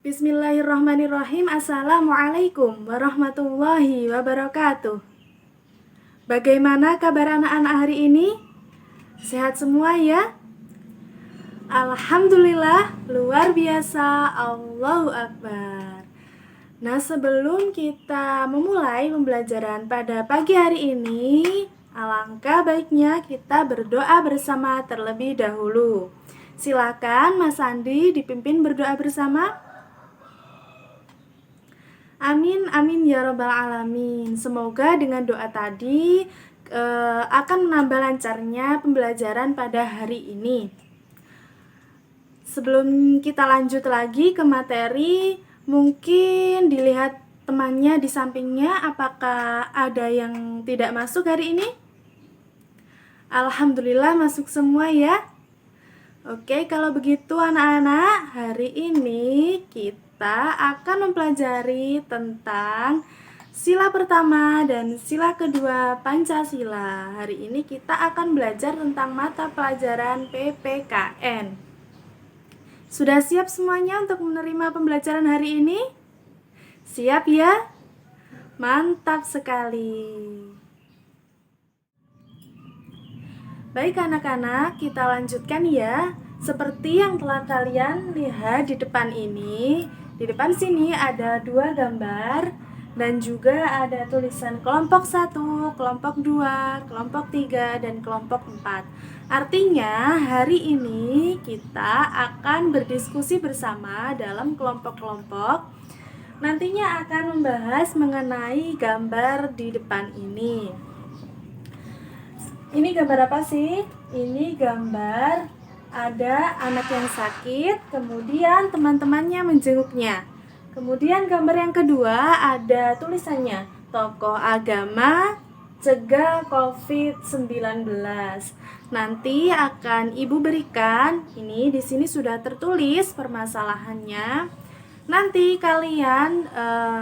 Bismillahirrahmanirrahim. Assalamualaikum warahmatullahi wabarakatuh. Bagaimana kabar anak-anak hari ini? Sehat semua ya? Alhamdulillah, luar biasa. Allahu Akbar. Nah, sebelum kita memulai pembelajaran pada pagi hari ini, alangkah baiknya kita berdoa bersama terlebih dahulu. Silakan Mas Andi dipimpin berdoa bersama. Amin, amin ya rabbal alamin. Semoga dengan doa tadi akan menambah lancarnya pembelajaran pada hari ini. Sebelum kita lanjut lagi ke materi, mungkin dilihat temannya di sampingnya, apakah ada yang tidak masuk hari ini? Alhamdulillah masuk semua ya. Oke, kalau begitu anak-anak, hari ini kita akan mempelajari tentang sila pertama dan sila kedua Pancasila. Hari ini kita akan belajar tentang mata pelajaran PPKN. Sudah siap semuanya untuk menerima pembelajaran hari ini? Siap ya? Mantap sekali. Baik anak-anak, kita lanjutkan ya. Seperti yang telah kalian lihat di depan ini, di depan sini ada dua gambar dan juga ada tulisan kelompok 1, kelompok 2, kelompok 3, dan kelompok 4. Artinya hari ini kita akan berdiskusi bersama dalam kelompok-kelompok. Nantinya akan membahas mengenai gambar di depan ini. Ini gambar apa sih? Ini gambar ada anak yang sakit, kemudian teman-temannya menjenguknya. Kemudian gambar yang kedua ada tulisannya, tokoh agama cegah COVID-19. Nanti akan Ibu berikan, ini di sini sudah tertulis permasalahannya. Nanti kalian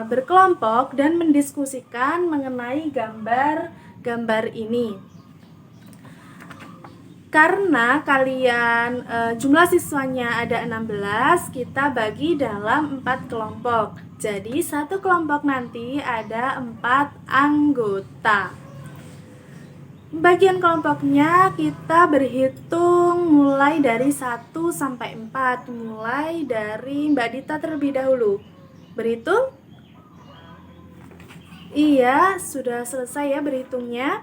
berkelompok dan mendiskusikan mengenai gambar-gambar ini. Karena kalian jumlah siswanya ada 16, kita bagi dalam 4 kelompok. Jadi satu kelompok nanti ada 4 anggota. Bagian kelompoknya kita berhitung mulai dari 1 sampai 4. Mulai dari Mbak Dita terlebih dahulu. Berhitung? Iya, sudah selesai ya berhitungnya.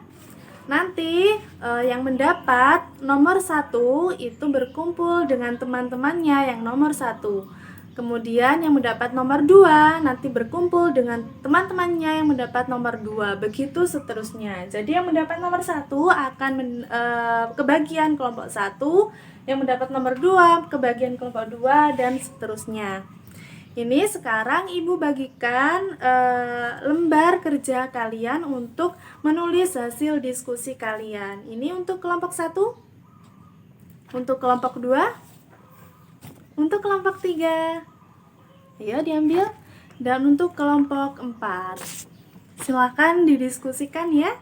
Nanti yang mendapat nomor 1 itu berkumpul dengan teman-temannya yang nomor 1. Kemudian yang mendapat nomor 2 nanti berkumpul dengan teman-temannya yang mendapat nomor 2. Begitu seterusnya. Jadi yang mendapat nomor 1 akan kebagian kelompok 1, yang mendapat nomor 2 kebagian kelompok 2, dan seterusnya. Ini sekarang Ibu bagikan lembar kerja kalian untuk menulis hasil diskusi kalian. Ini untuk kelompok 1, untuk kelompok 2, untuk kelompok 3. Ayo diambil. Dan untuk kelompok 4. Silakan didiskusikan ya.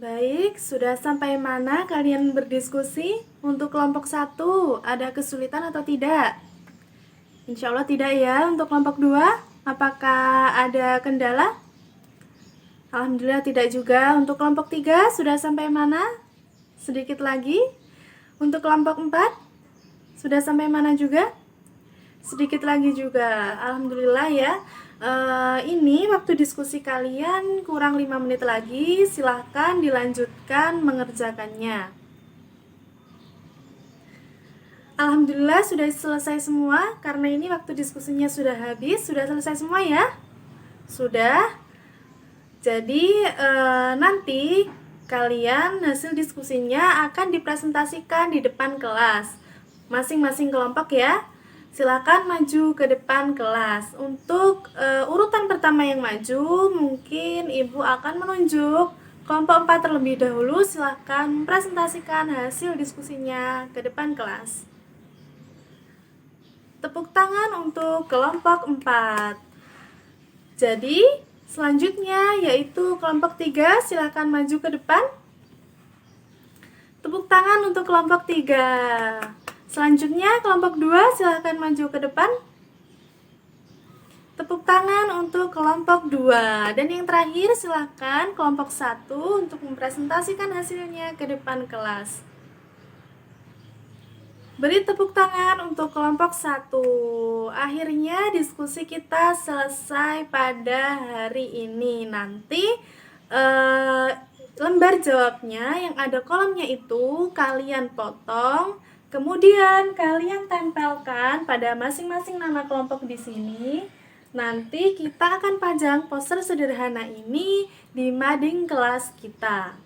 Baik, sudah sampai mana kalian berdiskusi? Untuk kelompok 1, ada kesulitan atau tidak? Insya Allah tidak ya. Untuk kelompok 2, apakah ada kendala? Alhamdulillah tidak juga. Untuk kelompok 3, sudah sampai mana? Sedikit lagi. Untuk kelompok 4, sudah sampai mana juga? Sedikit lagi juga. Alhamdulillah ya. Ini waktu diskusi kalian kurang 5 menit lagi. Silahkan dilanjutkan mengerjakannya. Alhamdulillah sudah selesai semua. Karena ini waktu diskusinya sudah habis. Sudah selesai semua ya? Sudah. Jadi nanti kalian hasil diskusinya akan dipresentasikan di depan kelas. Masing-masing kelompok ya. Silakan maju ke depan kelas. Untuk urutan pertama yang maju, mungkin Ibu akan menunjuk kelompok 4 terlebih dahulu. Silakan presentasikan hasil diskusinya ke depan kelas. Tepuk tangan untuk kelompok 4. Jadi, selanjutnya yaitu kelompok 3, silakan maju ke depan. Tepuk tangan untuk kelompok 3. Selanjutnya kelompok 2 silakan maju ke depan. Tepuk tangan untuk kelompok 2. Dan yang terakhir silakan kelompok 1 untuk mempresentasikan hasilnya ke depan kelas. Beri tepuk tangan untuk kelompok 1. Akhirnya diskusi kita selesai pada hari ini. Nanti lembar jawabnya yang ada kolomnya itu kalian potong, kemudian kalian tempelkan pada masing-masing nama kelompok di sini. Nanti kita akan pajang poster sederhana ini di mading kelas kita.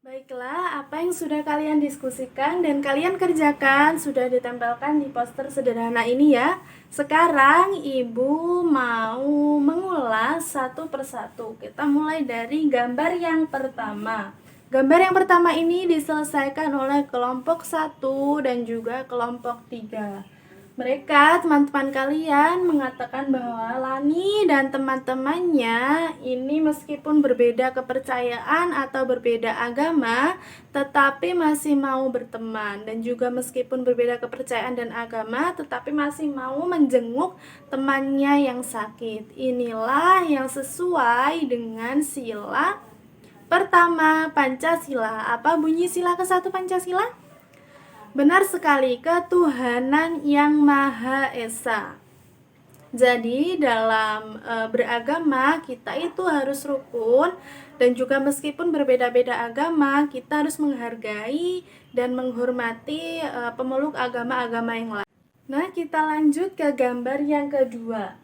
Baiklah, apa yang sudah kalian diskusikan dan kalian kerjakan sudah ditempelkan di poster sederhana ini ya. Sekarang Ibu mau mengulas satu persatu. Kita mulai dari gambar yang pertama. Gambar yang pertama ini diselesaikan oleh kelompok 1 dan juga kelompok 3. Mereka, teman-teman kalian, mengatakan bahwa Lani dan teman-temannya ini meskipun berbeda kepercayaan atau berbeda agama, tetapi masih mau berteman. Dan juga meskipun berbeda kepercayaan dan agama, tetapi masih mau menjenguk temannya yang sakit. Inilah yang sesuai dengan sila pertama Pancasila. Apa bunyi sila ke-1 Pancasila? Benar sekali, ketuhanan yang Maha Esa. Jadi dalam beragama kita itu harus rukun, dan juga meskipun berbeda-beda agama kita harus menghargai dan menghormati pemeluk agama-agama yang lain. Nah, kita lanjut ke gambar yang kedua.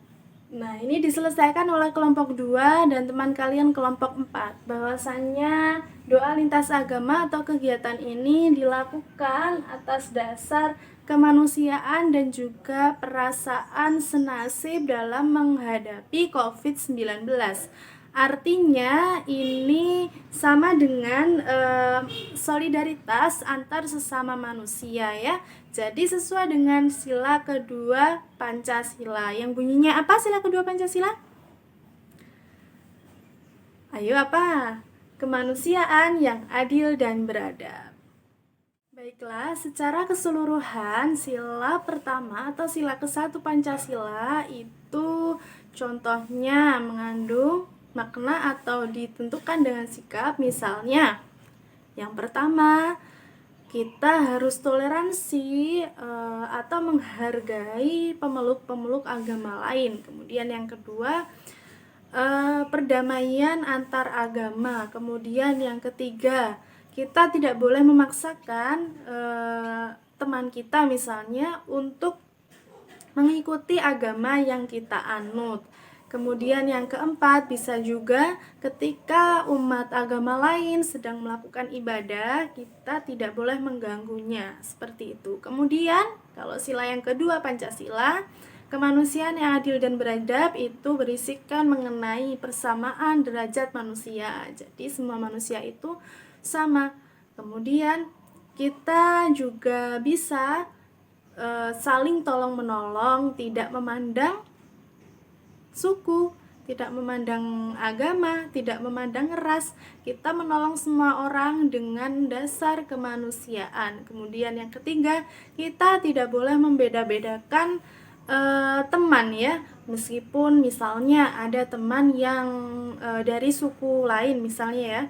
Nah, ini diselesaikan oleh kelompok 2 dan teman kalian kelompok 4. Bahwasannya doa lintas agama atau kegiatan ini dilakukan atas dasar kemanusiaan dan juga perasaan senasib dalam menghadapi COVID-19. Artinya ini sama dengan solidaritas antar sesama manusia ya. Jadi sesuai dengan sila kedua Pancasila. Yang bunyinya apa sila kedua Pancasila? Ayo apa? Kemanusiaan yang adil dan beradab. Baiklah, secara keseluruhan sila pertama atau sila ke-1 Pancasila itu contohnya mengandung makna atau ditentukan dengan sikap. Misalnya, yang pertama, kita harus toleransi atau menghargai pemeluk-pemeluk agama lain. Kemudian yang kedua, perdamaian antar agama. Kemudian yang ketiga, kita tidak boleh memaksakan teman kita misalnya untuk mengikuti agama yang kita anut. Kemudian yang keempat, bisa juga ketika umat agama lain sedang melakukan ibadah, kita tidak boleh mengganggunya, seperti itu. Kemudian, kalau sila yang kedua Pancasila, kemanusiaan yang adil dan beradab itu berisikan mengenai persamaan derajat manusia. Jadi semua manusia itu sama. Kemudian kita juga bisa saling tolong-menolong, tidak memandang suku, tidak memandang agama, tidak memandang ras. Kita menolong semua orang dengan dasar kemanusiaan. Kemudian yang ketiga, kita tidak boleh membeda-bedakan teman ya. Meskipun misalnya ada teman yang dari suku lain misalnya ya,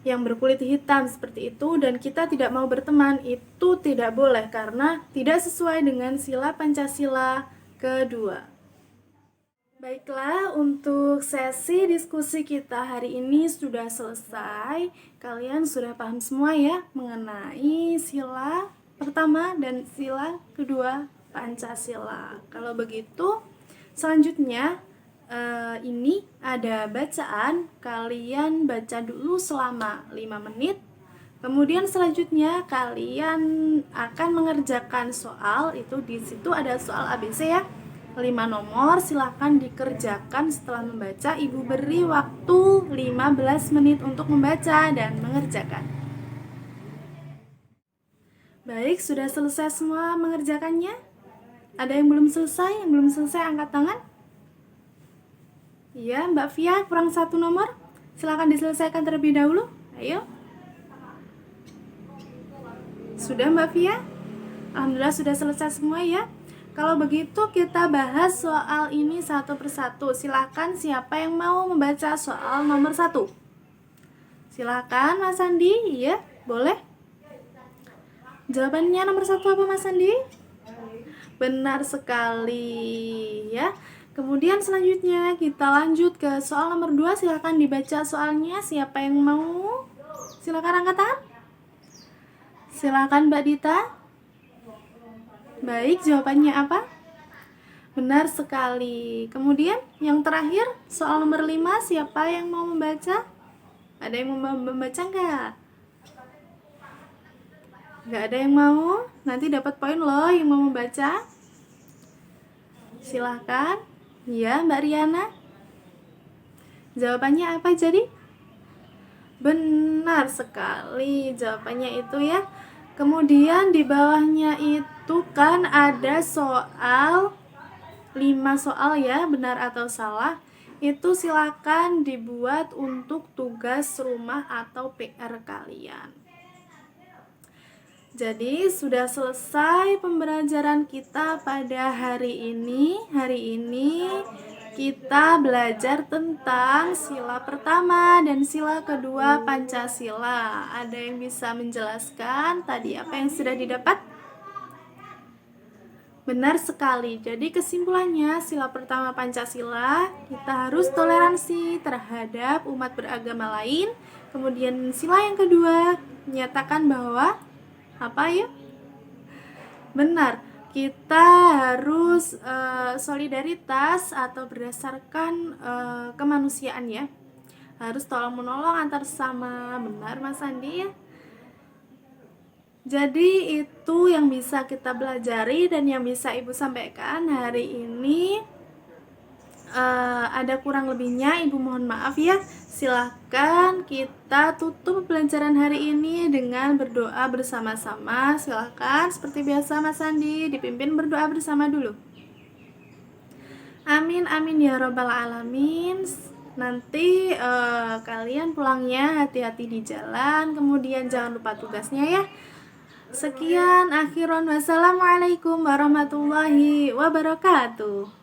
yang berkulit hitam seperti itu, dan kita tidak mau berteman, itu tidak boleh karena tidak sesuai dengan sila Pancasila kedua. Baiklah, untuk sesi diskusi kita hari ini sudah selesai. Kalian sudah paham semua ya mengenai sila pertama dan sila kedua Pancasila. Kalau begitu, selanjutnya ini ada bacaan. Kalian baca dulu selama 5 menit. Kemudian selanjutnya kalian akan mengerjakan soal. Itu di situ ada soal ABC ya. 5 nomor, silahkan dikerjakan setelah membaca. Ibu beri waktu 15 menit untuk membaca dan mengerjakan. Baik, sudah selesai semua mengerjakannya? Ada yang belum selesai? Yang belum selesai angkat tangan. Iya, Mbak Fia kurang 1 nomor. Silahkan diselesaikan terlebih dahulu. Ayo. Sudah Mbak Fia? Alhamdulillah sudah selesai semua ya. Kalau begitu kita bahas soal ini satu persatu. Silakan siapa yang mau membaca soal nomor 1? Silakan Mas Andi, ya boleh. Jawabannya nomor 1 apa Mas Andi? Benar sekali ya. Kemudian selanjutnya kita lanjut ke soal nomor 2. Silakan dibaca soalnya. Siapa yang mau? Silakan angkat tangan. Silakan Mbak Dita. Baik, jawabannya apa? Benar sekali. Kemudian yang terakhir soal nomor 5. Siapa yang mau membaca? Ada yang mau membaca nggak? Nggak ada yang mau? Nanti dapat poin loh yang mau membaca. Silahkan. Ya, Mbak Riana. Jawabannya apa jadi? Benar sekali. Jawabannya itu ya. Kemudian di bawahnya itu kan ada soal 5 soal ya, benar atau salah. Itu silakan dibuat untuk tugas rumah atau PR kalian. Jadi sudah selesai pembelajaran kita pada hari ini. Hari ini kita belajar tentang sila pertama dan sila kedua Pancasila. Ada yang bisa menjelaskan tadi apa yang sudah didapat? Benar sekali. Jadi kesimpulannya sila pertama Pancasila, kita harus toleransi terhadap umat beragama lain. Kemudian sila yang kedua menyatakan bahwa apa ya? Benar, kita harus solidaritas atau berdasarkan kemanusiaan ya. Harus tolong menolong antar sesama. Benar Mas Andi ya? Jadi itu yang bisa kita pelajari dan yang bisa Ibu sampaikan hari ini. Ada kurang lebihnya Ibu mohon maaf ya. Silahkan kita tutup pelajaran hari ini dengan berdoa bersama-sama. Silahkan seperti biasa Mas Andi dipimpin berdoa bersama dulu. Amin amin ya robbal alamin. Nanti kalian pulangnya hati-hati di jalan. Kemudian jangan lupa tugasnya ya. Sekian akhiran, wassalamualaikum warahmatullahi wabarakatuh.